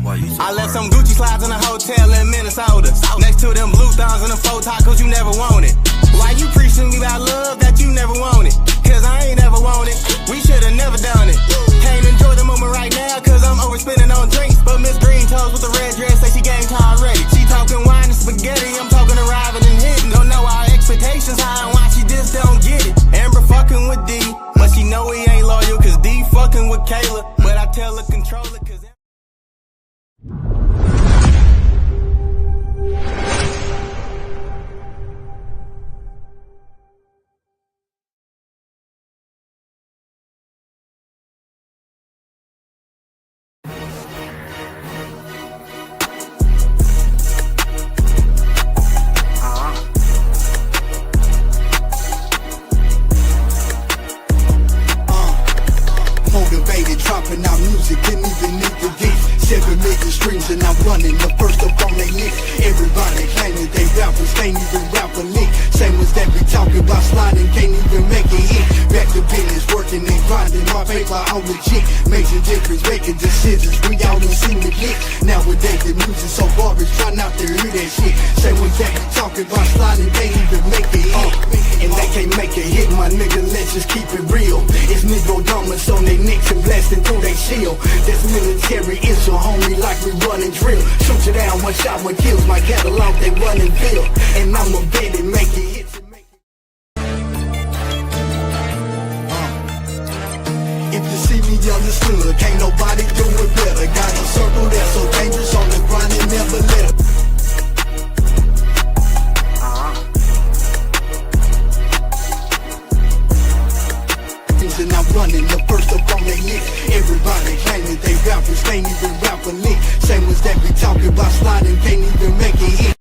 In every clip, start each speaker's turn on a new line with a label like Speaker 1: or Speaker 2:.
Speaker 1: I left some Gucci slides in a hotel in Minnesota. Next to them blue thongs and the faux tacos you never wanted. Why you preaching me about love that you never wanted? Cause I ain't never wanted. We should've never done it. Can't enjoy the moment right now cause I'm overspending on drinks. But Miss Green Toes with the red dress say she game time already. She talking wine and spaghetti, I'm talking arriving and hitting. Don't know our expectations high and why she just don't get it. Amber fucking with D, but she know he ain't loyal cause D fucking with Kayla. But I tell her control it cause
Speaker 2: motivated, dropping out music, didn't even need the beat. 7 million streams and I'm running the first up on they list. Everybody claiming they rappers, can't even rap a lick. Same ones that be talking about sliding, can't even make it hit. Back to business, working and grinding, my paper on legit. Major difference, making decisions, we all done seen the click. Nowadays the music so garbage, try not to hear that shit. Same ones that be talking about sliding, can't even make it hit. And they can't make a hit, my nigga, let's just keep it real. It's Negro Dumbers on their necks and blasting through their shield. That's military issue, homie, like we running drill. Shoot you down, one shot, one kills. My catalog, they run and build. And I'm a bet and make it hit. If you see me understood, can't nobody do it better. Got a circle that's so dangerous on the grind and never let up. And I'm running the first up on their list. Everybody claiming they rappers, can't even rap a lick. Same ones that be talking about sliding, can't even make it hit.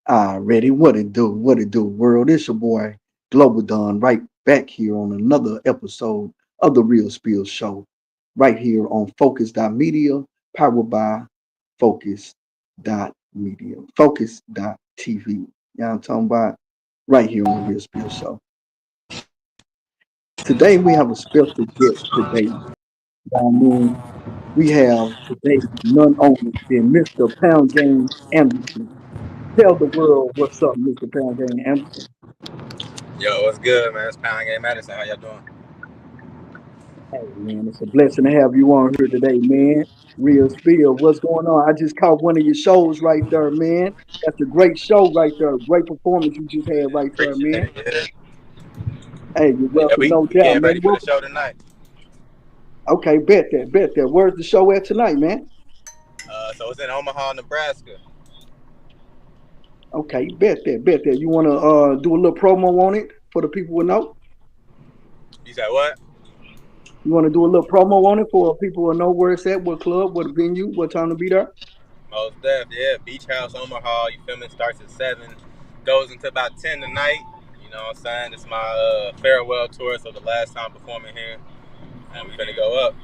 Speaker 3: Already, what it do, world? It's your boy Global Don, right back here on another episode of the Real Spill Show, right here on Focuz.media, powered by Focuz.media, Focuz.tv. You know what I'm talking about? Right here on the Real Spill Show. Today we have a special guest today. We have today none other than Mr. Pound Game Addison. Tell the world what's up, Mr. Pound Game Addison.
Speaker 4: Yo, what's good, man? It's Pound Game Addison. How y'all doing?
Speaker 3: Hey, man, it's a blessing to have you on here today, man. Real Spill, what's going on? I just caught one of your shows right there, man. That's a great show right there. Great performance you just had right there, man. Hey, you're welcome, no doubt,
Speaker 4: man.
Speaker 3: Ready
Speaker 4: for the show tonight.
Speaker 3: Okay, bet that. Where's the show at tonight, man?
Speaker 4: So it's in Omaha, Nebraska.
Speaker 3: Okay, bet that. You want to do a little promo on it for the people who know?
Speaker 4: You said what?
Speaker 3: You want to do a little promo on it for people who know where it's at, what club, what venue, what time to be there?
Speaker 4: Most def, yeah. Beach House, Omaha. You feel me? Starts at 7, goes into about 10 tonight. You know what I'm saying? It's my farewell tour, so the last time performing here, and we finna go up.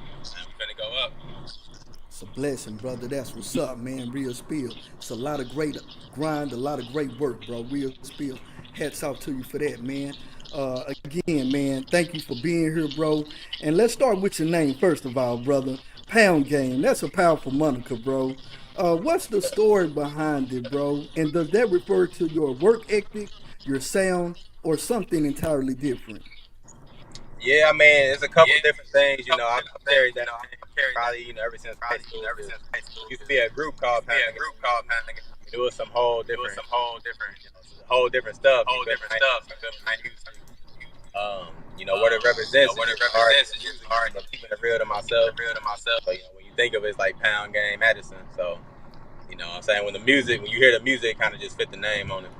Speaker 3: It's a blessing, brother. That's what's up, man. Real spill. It's a lot of great grind, a lot of great work, bro. Real spill. Hats off to you for that, man. Again, man, thank you for being here, bro. And let's start with your name first of all, brother. Pound Game. That's a powerful moniker, bro. What's the story behind it, bro? And does that refer to your work ethic, your sound, or something entirely different?
Speaker 4: Yeah, I mean, it's a couple different things. You know, I've carried that name probably, ever since high school. 'Cause it used to be a group called Pound Game. It was some whole different, whole different stuff. You feel me? Music. What it represents is just hard, but keeping it real to myself. So, when you think of it, it's like Pound Game Addison. So, what I'm saying, when you hear the music, it kind of just fit the name on it.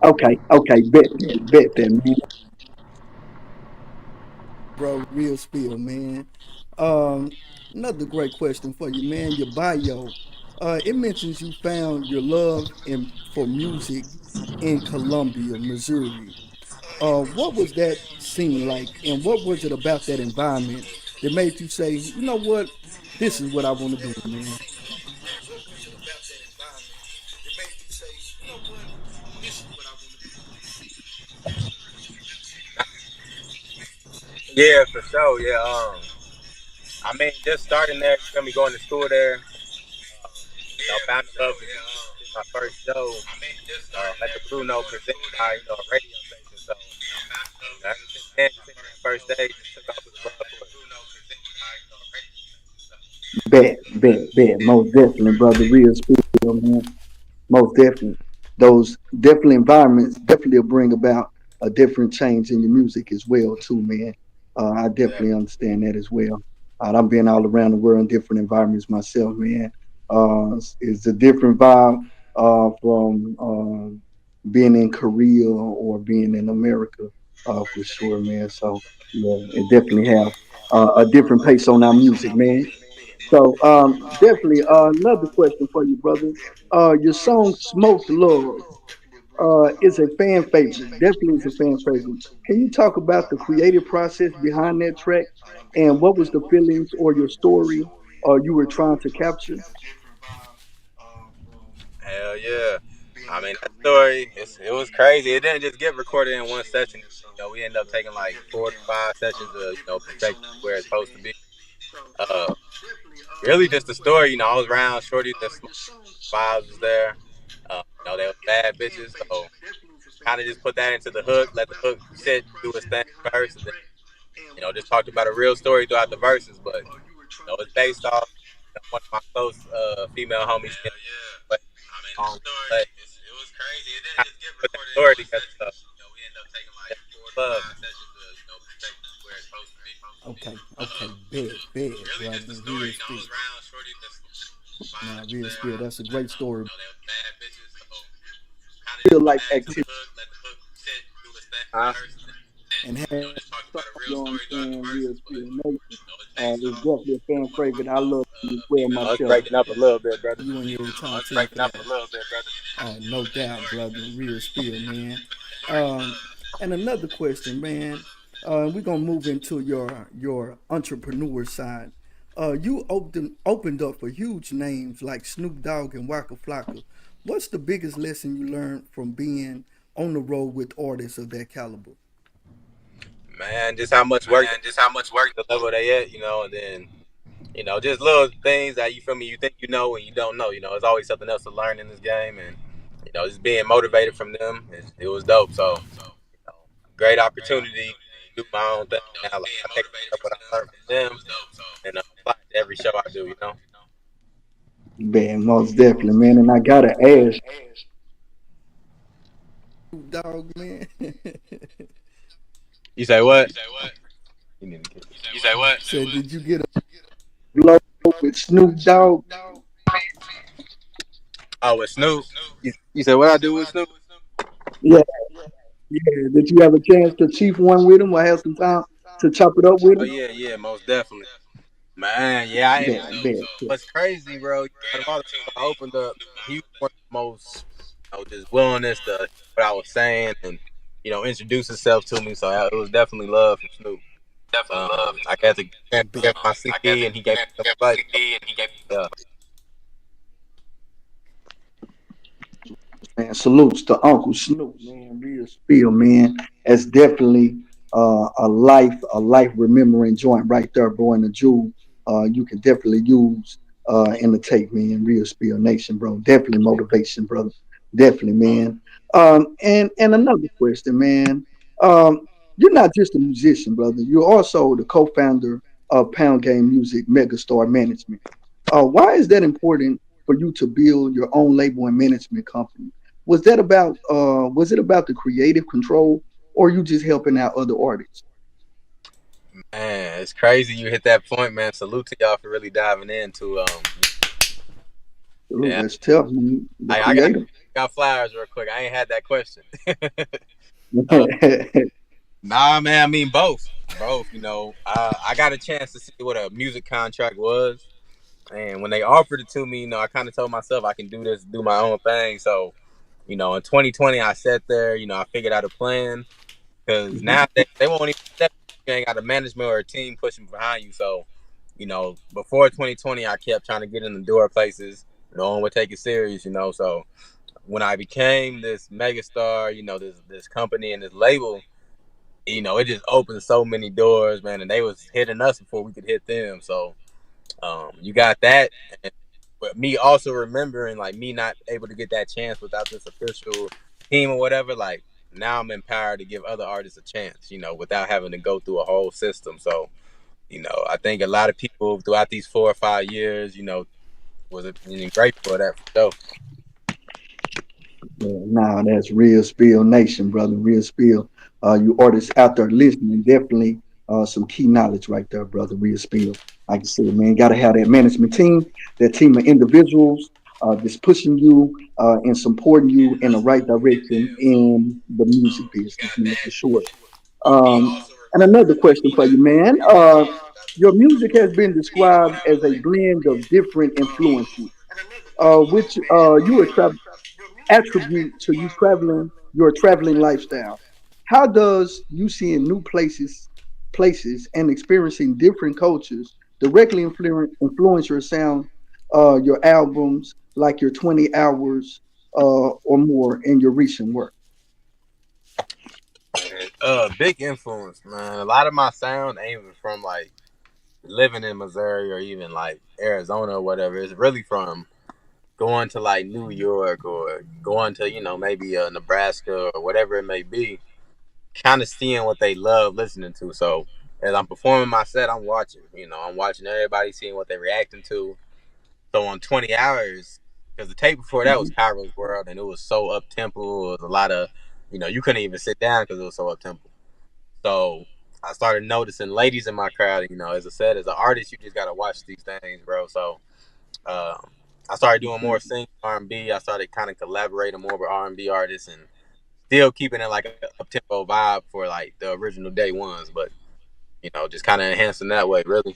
Speaker 3: Okay, okay, bet that, man. Bro, real spill, man. Um, Another great question for you, man. Your bio, it mentions you found your love for music in Columbia, Missouri. What was that scene like, and what was it about that environment that made you say, you know what, this is what I want to do, man?
Speaker 4: Yeah, for sure. Yeah. I mean, just starting there, you feel me, going to school there. Found the love for music. Did my first show at the Blue Note presented by a radio station. So ever since then, since that first day, just took off with the love for it.
Speaker 3: Bet. Most definitely, brother. Real spill, man. Most definitely. Those definitely environments definitely will bring about a different change in your music as well, too, man. I
Speaker 4: Yeah.
Speaker 3: definitely understand that as well. I've been all around the world in different environments myself, man. It's a different vibe from being in Korea or being in America, for sure, man. So yeah, it definitely have a different pace on our music, man. So definitely another question for you, brother. Your song "Smoked Love" is a fan favorite. Definitely is a fan favorite. Can you talk about the creative process behind that track and what was the feelings or your story you were trying to capture?
Speaker 4: Hell yeah. I mean, that story, it was crazy. It didn't just get recorded in one session. We ended up taking like 4 to 5 sessions to, perfect where it's supposed to be. Uh, Really just the story. I was around shorty that smoked, vibes was there. They were bad bitches. So kind of just put that into the hook, let the hook sit, do its thing first, and then, just talked about a real story throughout the verses. But, it's based off one of my close female homies getting away on play. Kind of put that story together. So, yeah, love.
Speaker 3: Okay, bet, brother. Real spill. Nah, real spill. That's a great story. Feel like activity
Speaker 4: Huh?
Speaker 3: and have some, you know what I'm saying? Real spill nation. It's definitely a fan favorite. I love it as well
Speaker 4: Oh, it's
Speaker 3: myself.
Speaker 4: breaking up a little bit, brother.
Speaker 3: You and your entire team for that. No doubt, brother. Real spill, man. Um, and another question, man. We're gonna move into your entrepreneur side. You opened up for huge names like Snoop Dogg and Waka Flocka. What's the biggest lesson you learned from being on the road with artists of that caliber?
Speaker 4: Man, just how much work, the level they at, and then just little things that you feel me, you think and you don't know. There's always something else to learn in this game, and just being motivated from them, it was dope. So, great opportunity to do my own thing now. Like I take what I learned from them and apply it to every show I do.
Speaker 3: Man, most definitely, man. And I gotta ask, Snoop Dogg, man.
Speaker 4: You say what? You need to get
Speaker 3: Said, did you get a blow with Snoop Dogg?
Speaker 4: Oh, with Snoop. You said what I do with Snoop?
Speaker 3: Yeah, yeah. Did you have a chance to chief one with him or have some time to chop it up with
Speaker 4: Oh
Speaker 3: him?
Speaker 4: yeah, yeah, most definitely. Man, yeah,
Speaker 3: Bet.
Speaker 4: what's crazy, bro? Out of all the people I opened up, he was one of the most, just willingness to what I was saying and introduce himself to me. So it was definitely love from Snoop. I got to get my CD and he gave me some advice. Yeah,
Speaker 3: Man, salutes to Uncle Snoop, man. Real spill, man. That's definitely a life remembering joint right there, bro. And a jewel you can definitely use in the tape, man. Real spill nation, bro. Definitely motivation, brother. Definitely, man. And another question, man. You're not just a musician, brother. You're also the co-founder of Pound Game Music Megastar Management. Why is that important for you to build your own label and management company? Was it about the creative control, or you just helping out other artists?
Speaker 4: man, it's crazy you hit that point, man. Salute to y'all for really diving into
Speaker 3: Ooh,
Speaker 4: yeah.
Speaker 3: that's tough, man. The
Speaker 4: I got
Speaker 3: creative.
Speaker 4: flowers real quick. I ain't had that question. uh, Nah, man. I mean, both. Both. I got a chance to see what a music contract was, and when they offered it to me, I kind of told myself I can do this, do my own thing. So, in 2020, I sat there. I figured out a plan because
Speaker 3: Mhm.
Speaker 4: now they won't even accept you ain't got a management or a team pushing behind you. So, before 2020, I kept trying to get in the door places. No one would take it serious. So when I became this megastar, this company and this label, it just opened so many doors, man, and they was hitting us before we could hit them. So you got that, but me also remembering like me not able to get that chance without this official team or whatever. Like now I'm empowered to give other artists a chance, without having to go through a whole system. So I think a lot of people throughout these 4 or 5 years, was grateful for that for sure.
Speaker 3: Yeah, nah, that's real spill nation, brother. Real spill. You artists out there listening, definitely some key knowledge right there, brother. Real spill. Like I said, man, gotta have that management team, that team of individuals that's pushing you and supporting you in the right direction in the music business, man, for sure. And another question for you, man. Your music has been described as a blend of different influences, which you attribute to your traveling lifestyle. How does you seeing new places and experiencing different cultures directly influence your sound, your albums, like your 20 hours or more in your recent work?
Speaker 4: Big influence, man. A lot of my sound ain't even from like living in Missouri or even like Arizona or whatever. It's really from going to like New York or going to maybe Nebraska or whatever it may be, kind of seeing what they love listening to. So as I'm performing my set, I'm watching. I'm watching everybody, seeing what they're reacting to. So on 20 hours, because the tape before that was
Speaker 3: Mhm.
Speaker 4: Cairo's World, and it was so up tempo. It was a lot of, you couldn't even sit down because it was so up tempo. So I started noticing ladies in my crowd. As I said, as an artist, you just gotta watch these things, bro. So I started doing more singing R&B. I started kind of collaborating more with R&B artists and still keeping it like a up tempo vibe for like the original day ones, but just kind of enhancing that way, really.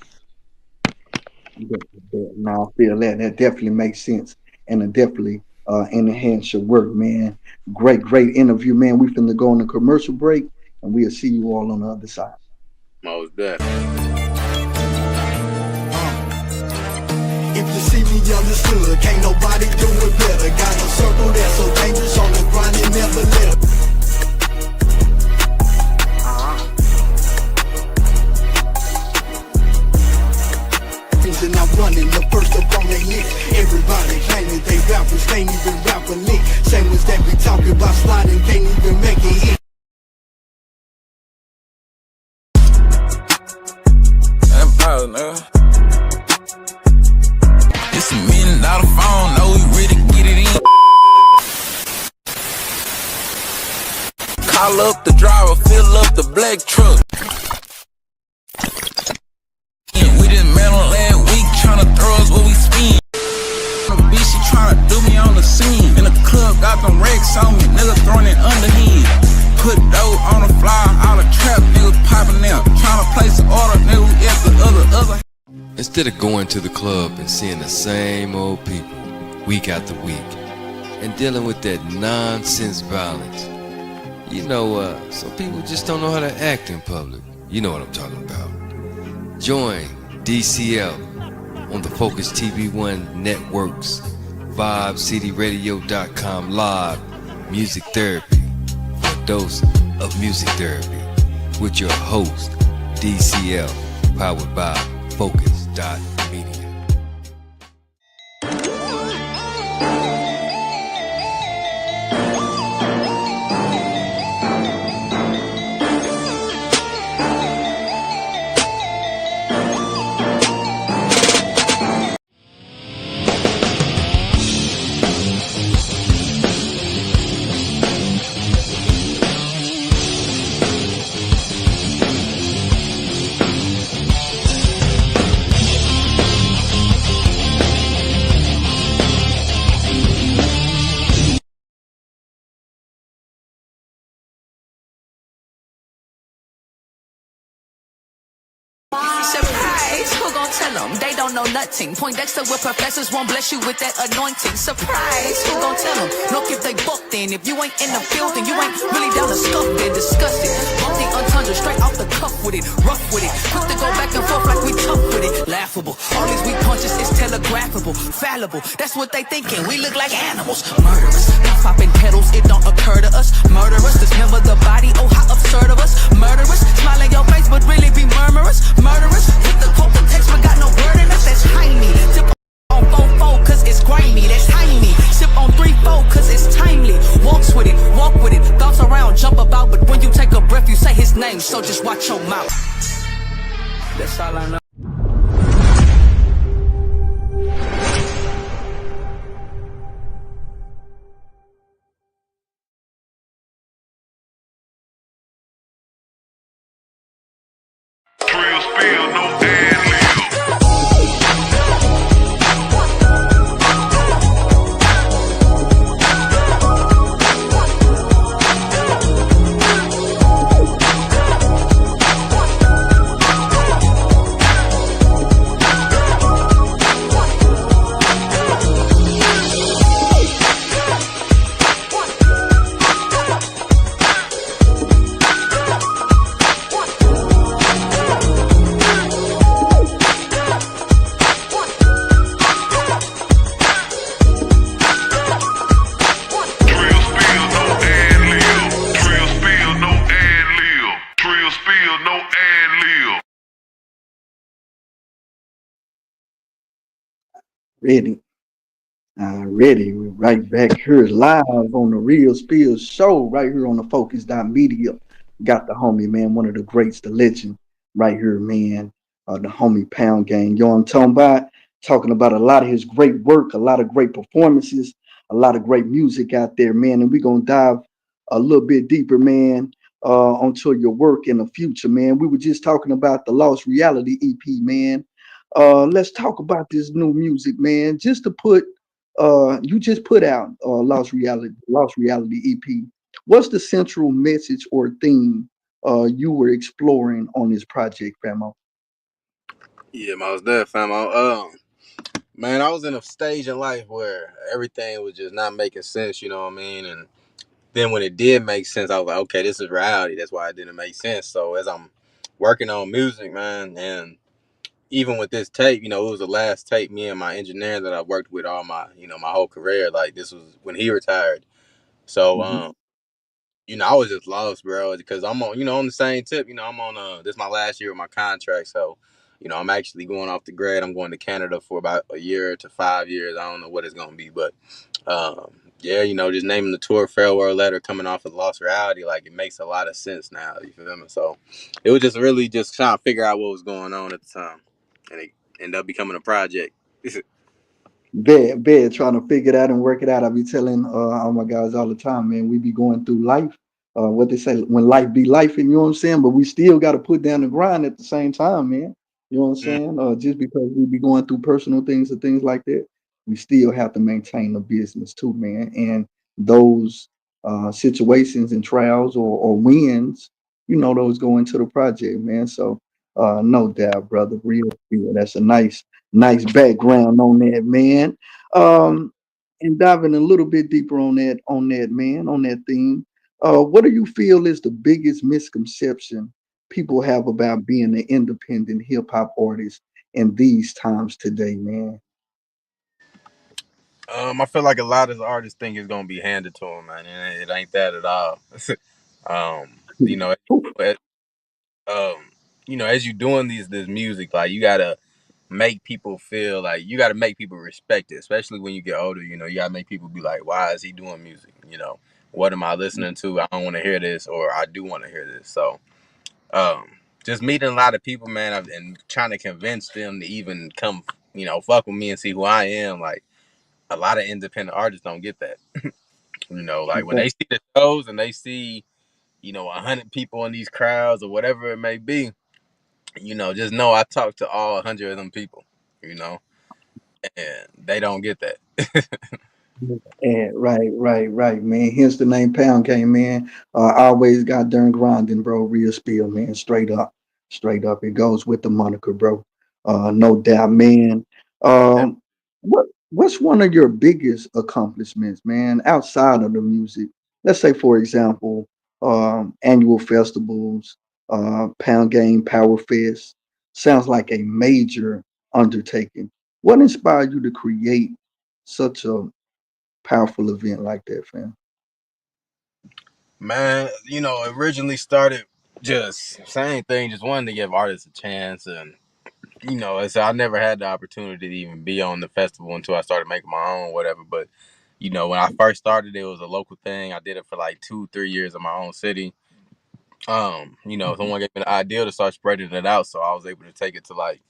Speaker 3: Now I feel that definitely makes sense, and it definitely enhance your work, man. Great interview, man. We finna go on a commercial break, and we'll see you all on the other side.
Speaker 4: Most deaf.
Speaker 2: If you see me understood, can't nobody do it better. Got a circle that's so dangerous on the grind and never let up. And I'm running the first up on their list. Everybody claiming they rappers, can't even rap a lick. Same ones that be talking about sliding, can't even make it hit.
Speaker 5: It's $1 million phone, know we really get it in. Call up the driver, fill up the black truck. We just met on last week, tryna throw us what we spend. Bitch, she tryna do me on the scene. In the club, got them racks on me, nigga throwing it underhand. Put dough on the fly, all the trap niggas popping out. Tryna place an order, nigga, we at the other. It's
Speaker 6: Instead of going to the club and seeing the same old people week after week and dealing with that nonsense violence. You know, some people just don't know how to act in public. You know what I'm talking about. Join DCL on the Focuz TV One Network's vibecityradio.com live music therapy for a dose of music therapy with your host, DCL, powered by focuzdotmedia.
Speaker 7: Surprise, who gon' tell them? They don't know nothing. Poindexter with professors won't bless you with that anointing. Surprise, who gon' tell them? Look, if they booked in. If you ain't in the field, then you ain't really down to scuff it, discuss it. Bump the entendre straight off the cuff with it, rough with it. Quick to go back and forth like we tough with it. Laughable. All these weak punches is telegraphable, fallible. That's what they thinking. We look like animals. Murderous. Not popping pedals, it don't occur to us. Murderous. Dismember the body. Oh, how absurd of us. Murderous. Smile in your face, but really be murmurous. Murderous. With the quote, the text, but got no word in us. That's tiny. Tip on 4-4 cause it's grimy. That's tiny. Sip on 3-4 cause it's timely. Walks with it, walk with it. Thoughts around, jump about. But when you take a breath, you say his name. So just watch your mouth. That's all I know.
Speaker 3: Ready. Ready. We're right back here live on the Real Spill Show, right here on the Focuz.media. Got the homie, man, one of the greats, the legend, right here, man. The homie Pound Game. You know what I'm talking about? Talking about a lot of his great work, a lot of great performances, a lot of great music out there, man. And we're gonna dive a little bit deeper, man, onto your work in the future, man. We were just talking about the Lost Reality EP, man. Let's talk about this new music, man. Just to put, you just put out Lost Reality EP. What's the central message or theme you were exploring on this project, Famo?
Speaker 4: Yeah, most definitely, famo. Man, I was in a stage in life where everything was just not making sense. You know what I mean? And then when it did make sense, I was like, okay, this is reality. That's why it didn't make sense. So as I'm working on music, man, and even with this tape, it was the last tape me and my engineer that I worked with all my, my whole career. Like this was when he retired. So,
Speaker 3: Mm-hmm.
Speaker 4: I was just lost, bro, because I'm on, on the same tip. I'm on, this is my last year of my contract. So, I'm actually going off the grid. I'm going to Canada for about a year to 5 years. I don't know what it's going to be, but, yeah, just naming the tour Farewell Letter coming off of Lost Reality, like it makes a lot of sense now. You feel me? So it was just really just trying to figure out what was going on at the time. And it ended up becoming a project.
Speaker 3: Bad, trying to figure it out and work it out. I be telling all my guys all the time, man, we be going through life. What they say, when life be life, and you know what I'm saying? But we still got to put down the grind at the same time, man. You know what I'm
Speaker 4: Mm.
Speaker 3: saying? Just because we be going through personal things and things like that, we still have to maintain the business too, man. And those situations and trials or wins, those go into the project, man. So no doubt, brother. Real. That's a nice Nice background on that, man. Um, and diving a little bit deeper on that, man, on that theme. What do you feel is the biggest misconception people have about being an independent hip hop artist in these times today, man?
Speaker 4: I feel like a lot of artists think it's gonna be handed to them, man, and it ain't that at all. um, you know, as- um, as you doing this music, like you gotta make people feel like you gotta make people respect it, especially when you get older. You gotta make people be like, why is he doing music? What am I listening to? I don't want to hear this, or I do want to hear this. So, um, just meeting a lot of people, man, and trying to convince them to even come, fuck with me and see who I am. Like a lot of independent artists don't get that. Like when they see the shows and they see, 100 people in these crowds or whatever it may be, just know I talk to all 100 of them people, you know, and they don't get that.
Speaker 3: Yeah, right, man. Hence the name Pound Game, man. Always got darn grinding, bro. Real spill, man. Straight up. It goes with the moniker, bro. No doubt, man. Um, what's one of your biggest accomplishments, man, outside of the music? Let's say, for example, annual festivals, Pound Game, Power Fest. Sounds like a major undertaking. What inspired you to create such a powerful event like that, fam?
Speaker 4: Man, originally started just same thing, just wanting to give artists a chance. And, I never had the opportunity to even be on the festival until I started making my own, whatever. But, when I first started, it was a local thing. I did it for like 2, 3 years in my own city. Someone gave me the idea to start spreading it out. So I was able to take it to like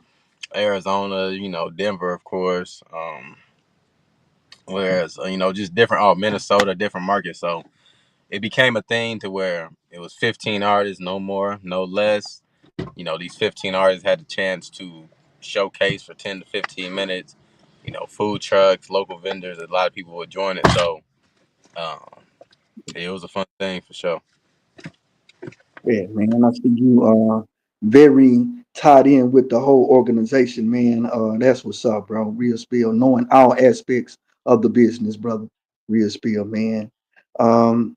Speaker 4: Arizona, Denver, of course. Whereas, just different, Minnesota, different markets. So it became a thing to where it was 15 artists, no more, no less. These 15 artists had the chance to showcase for 10 to 15 minutes. Food trucks, local vendors, a lot of people would join it. So it was a fun thing for sure.
Speaker 3: Yeah, man. I see you very tied in with the whole organization, man. That's what's up, bro. Real spill, knowing all aspects of the business, brother. Real spill, man. Um,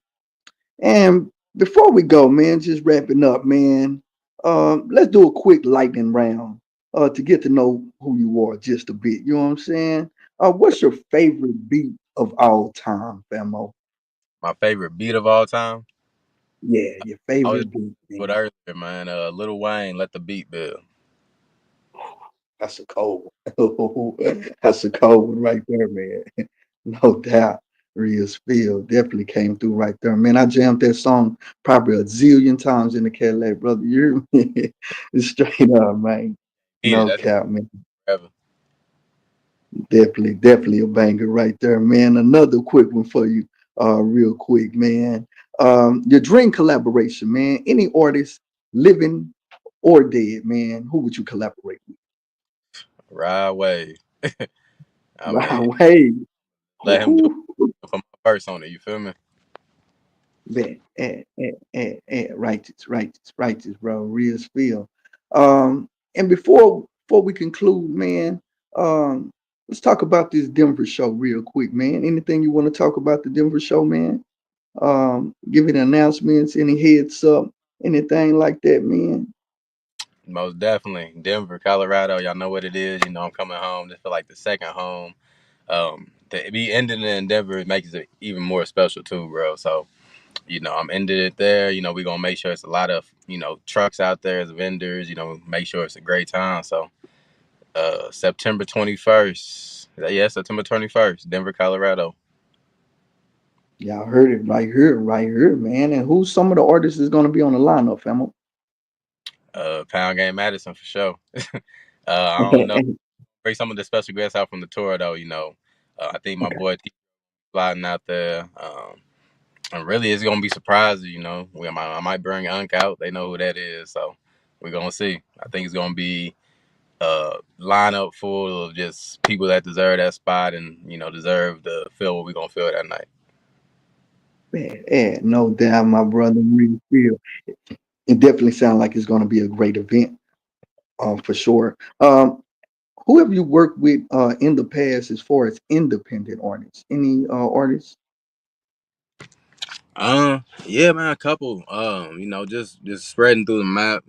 Speaker 3: and before we go, man, just wrapping up, man. Let's do a quick lightning round to get to know who you are just a bit. You know what I'm saying? What's your favorite beat of all time, famo?
Speaker 4: My favorite beat of all time,
Speaker 3: Yeah, your
Speaker 4: I was
Speaker 3: favorite
Speaker 4: just
Speaker 3: beat,
Speaker 4: with
Speaker 3: man.
Speaker 4: earlier, man. Lil Wayne, Let the Beat Build.
Speaker 3: That's a cold one. That's a cold one right there, man. No doubt. Real spill definitely came through right there. Man, I jammed that song probably a zillion times in the Cadillac, brother. You hear me? Straight up, man.
Speaker 4: Beat it.
Speaker 3: No
Speaker 4: That's
Speaker 3: cap, man.
Speaker 4: forever.
Speaker 3: Definitely a banger right there, man. Another quick one for you, real quick, man. Your dream collaboration, man. Any artist, living or dead, man. Who would you collaborate with?
Speaker 4: Ride Wave. I
Speaker 3: Right
Speaker 4: mean,
Speaker 3: away.
Speaker 4: let him do
Speaker 3: Who?
Speaker 4: it for my verse on it. You feel me?
Speaker 3: Man, righteous, bro. Real spill. And before we conclude, man, let's talk about this Denver show real quick, man. Anything you want to talk about the Denver show, man? Giving announcements, any heads up, anything like that, man.
Speaker 4: Most definitely. Denver, Colorado. Y'all know what it is. I'm coming home. This feel like the second home. To be ending it in Denver makes it even more special too, bro. So, I'm ending it there. We're gonna make sure it's a lot of, trucks out there as vendors, make sure it's a great time. So September 21st. Yeah, September 21st, Denver, Colorado.
Speaker 3: Y'all heard it right here, man. And who's some of the artists is gonna be on the lineup, famo?
Speaker 4: Pound Game Addison for sure. I don't know. Bring some of the special guests out from the tour though. I think my
Speaker 3: Okay.
Speaker 4: boy T sliding out there. And really, it's gonna be surprises. I might bring Unk out. They know who that is, so we're gonna see. I think it's gonna be a lineup full of just people that deserve that spot and deserve to feel what we're gonna feel that night.
Speaker 3: Man, no doubt, my brother. Real feel. It definitely sounds like it's gonna be a great event, for sure. Who have you worked with in the past as far as independent artists? Any artists?
Speaker 4: Yeah, man, a couple. Just spreading through the map.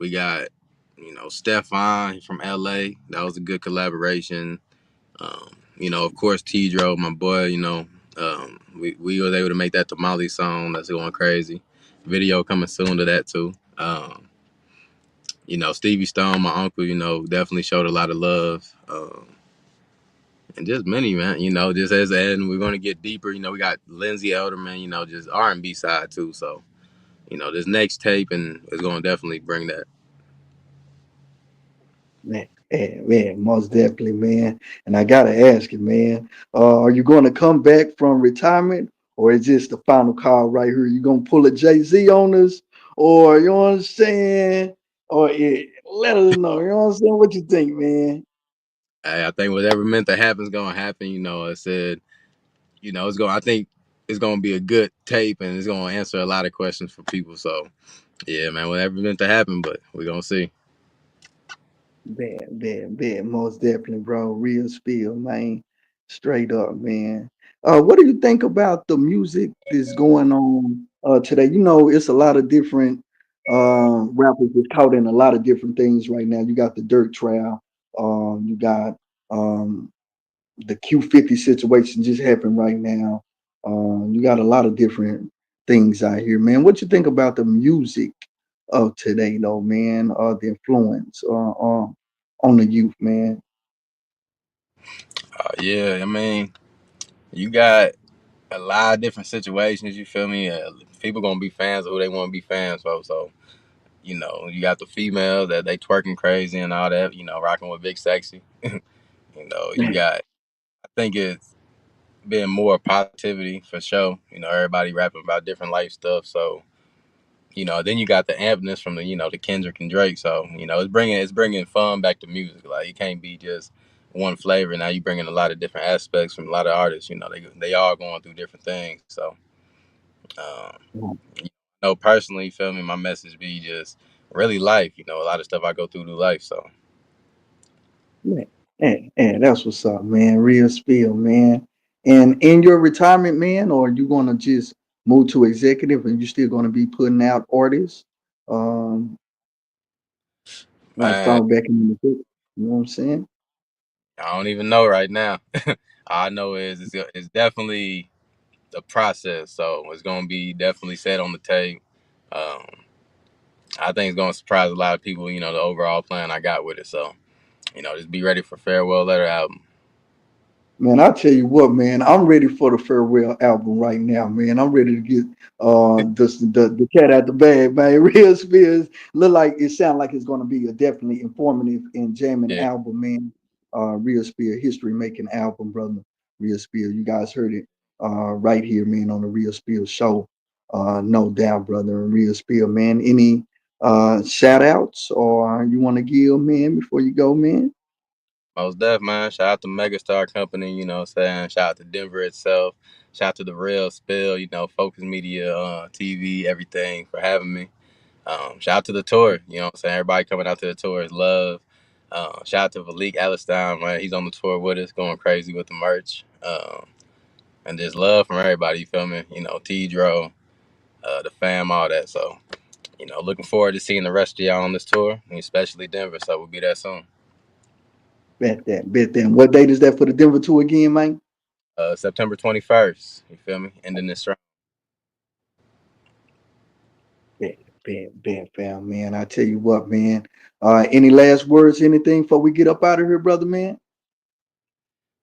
Speaker 4: We got Stefan from LA. That was a good collaboration. Of course, Tidro, my boy. We was able to make that Tamale song. That's going crazy. Video coming soon to that too. Stevie Stone, my uncle. Definitely showed a lot of love. And just many, man. Just as and we're gonna get deeper. We got Lindsay Elderman. Just R&B side too. So this next tape and is gonna definitely bring that.
Speaker 3: Man, most definitely, man. And I gotta ask you, man, are you going to come back from retirement, or is this the final call right here? You gonna pull a Jay-Z on us, or you know what I'm saying? Or let us know. You know what I'm saying? What you think, man?
Speaker 4: I think whatever meant to happen is gonna happen. I said, it's going. I think it's gonna be a good tape, and it's gonna answer a lot of questions for people. So yeah, man, whatever meant to happen, but we're gonna see.
Speaker 3: Bad, most definitely, bro. Real spill, man. Straight up, man. What do you think about the music that's going on today? It's a lot of different rappers that's caught in a lot of different things right now. You got the Dirt trial, you got the Q50 situation just happened right now. You got a lot of different things out here, man. What you think about the music of today, though, man? The influence on the youth, man.
Speaker 4: Yeah, I mean, you got a lot of different situations. You feel me? People gonna be fans of who they want to be fans of. So you got the females that they twerking crazy and all that. Rocking with Big Sexy. You got. I think it's been more positivity for sure. Everybody rapping about different life stuff. So then you got the ampness from the Kendrick and Drake. So it's bringing fun back to music. Like it can't be just one flavor. Now you bringing a lot of different aspects from a lot of artists. They all going through different things. So um, personally, you feel me? My message be just really life. A lot of stuff I go through life. So
Speaker 3: Yeah, and that's what's up, man. Real spill, man. And in your retirement, man, or you gonna just move to executive and you still gonna be putting out artists, um, like
Speaker 4: man,
Speaker 3: fall back in the book. You know what I'm saying?
Speaker 4: I don't even know right now. All I know is it's definitely the process. So it's gonna be definitely set on the tape. Um, I think it's gonna surprise a lot of people. The overall plan I got with it. So just be ready for Farewell Letter album.
Speaker 3: Man, I tell you what, man, I'm ready for the farewell album right now, man. I'm ready to get the cat out the bag, man. Real Spears look like it sound like it's gonna be a definitely informative and jamming
Speaker 4: Yeah,
Speaker 3: album, man. Real Spear, history making album, brother. Real Spear. You guys heard it right here, man, on the Real Spear show. No doubt, brother. And Real Spear, man. Any shout outs or you want to give, man, before you go, man?
Speaker 4: most def, man. Shout out to Megastar Company. You know what I'm saying? Shout out to Denver itself. Shout out to the Real Spill. Focuz Media, TV, everything for having me. Shout out to the tour. You know what I'm saying? Everybody coming out to the tour is love. Shout out to Malik Alistein, man. He's on the tour with us, going crazy with the merch. And just love from everybody. You feel me? T Dro, the fam, all that. So, looking forward to seeing the rest of y'all on this tour, and especially Denver. So we'll be there soon.
Speaker 3: Bet that. What date is that for the Denver tour again, man?
Speaker 4: September 21st. You feel me? Ending this strong.
Speaker 3: Bet, fam, man. I tell you what, man. Any last words, anything before we get up out of here, brother, man?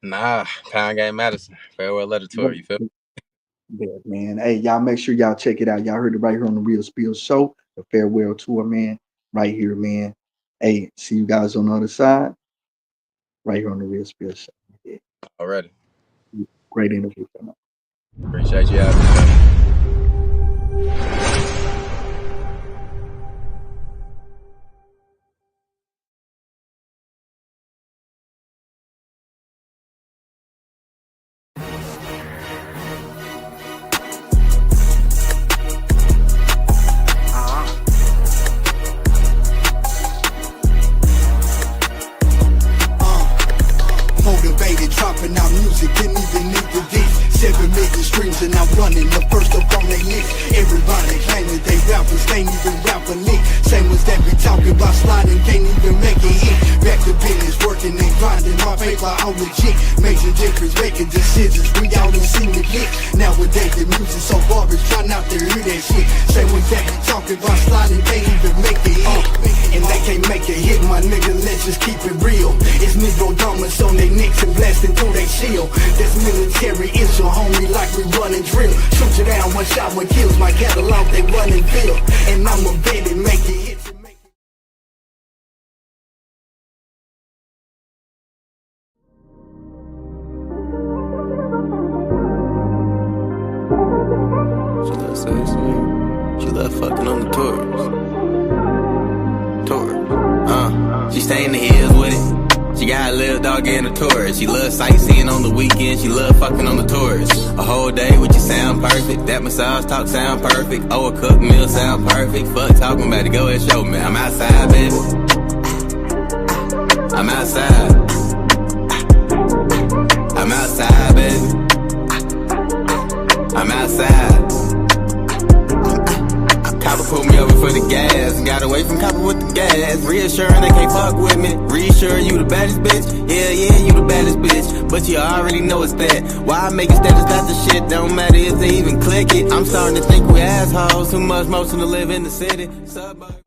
Speaker 4: Nah, Pound Game Addison. Farewell Letter Tour. You feel me?
Speaker 3: Bet, man. Hey, y'all make sure y'all check it out. Y'all heard it right here on the Real Spill Show, the farewell tour, man. Right here, man. Hey, see you guys on the other side. Right here on the Real Spill Show. Yeah,
Speaker 4: Already.
Speaker 3: great interview, fam.
Speaker 4: Appreciate you having me.
Speaker 2: talking about sliding, can't even make it hit. Back to business, working and grinding, my paper on legit. Major difference, making decisions, we all done seen the hit. Nowadays the music so garbage, try not to hear that shit. Same with that, talking about sliding, can't even make it hit. And they can't make it hit, my nigga, let's just keep it real. It's Negro Dominance on their necks and blasting through their shield. That's military issue, homie, like we running drill. Shoot you down, one shot, one kills, my catalog, they run and fill. And I'ma bet it, make it hit.
Speaker 1: She love fucking on the tours. She stay in the hills with it. She got a little dog in the tours. She love sightseeing on the weekend. She love fucking on the tours. A whole day with you sound perfect. That massage talk sound perfect. Oh, a cooked meal sound perfect. Fuck talking about it, go and show me. I'm outside, baby. I'm outside. I'm outside, baby. I'm outside. Copper pulled me over for the gas. Got away from copper with the gas. Reassuring they can't fuck with me. Reassuring you the baddest bitch. Yeah, you the baddest bitch. But you already know it's that. Why I make it status that the shit don't matter if they even click it. I'm starting to think we assholes. Too much motion to live in the city. Suburb.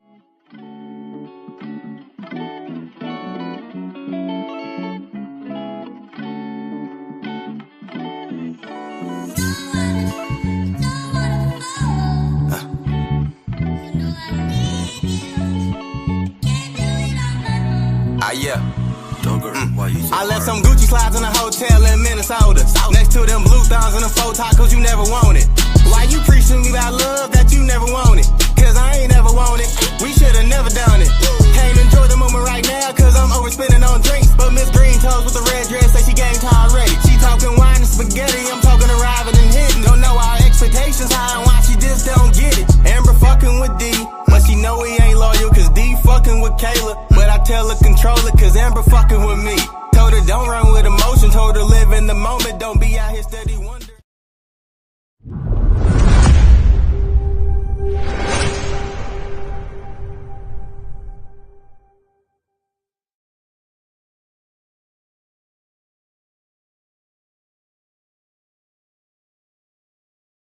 Speaker 1: Yeah. I left some Gucci slides in a hotel in Minnesota. Next to them blue thongs and them faux tacos you never wanted. Why you preaching me about love that you never wanted? Cause I ain't never wanted. We should've never done it. Can't enjoy the moment right now cause I'm overspending on drinks. But Miss Green Toes with the red dress say she game time already. She talking wine and spaghetti, I'm talking arriving and hitting. Don't know our expectations high and why she just don't get it. Amber fucking with D, but she know he ain't loyal cause D fucking with Kayla. But I tell her control it cause Amber fucking with me. Told her don't run with emotion, told her live in the moment, don't be out here steady wondering.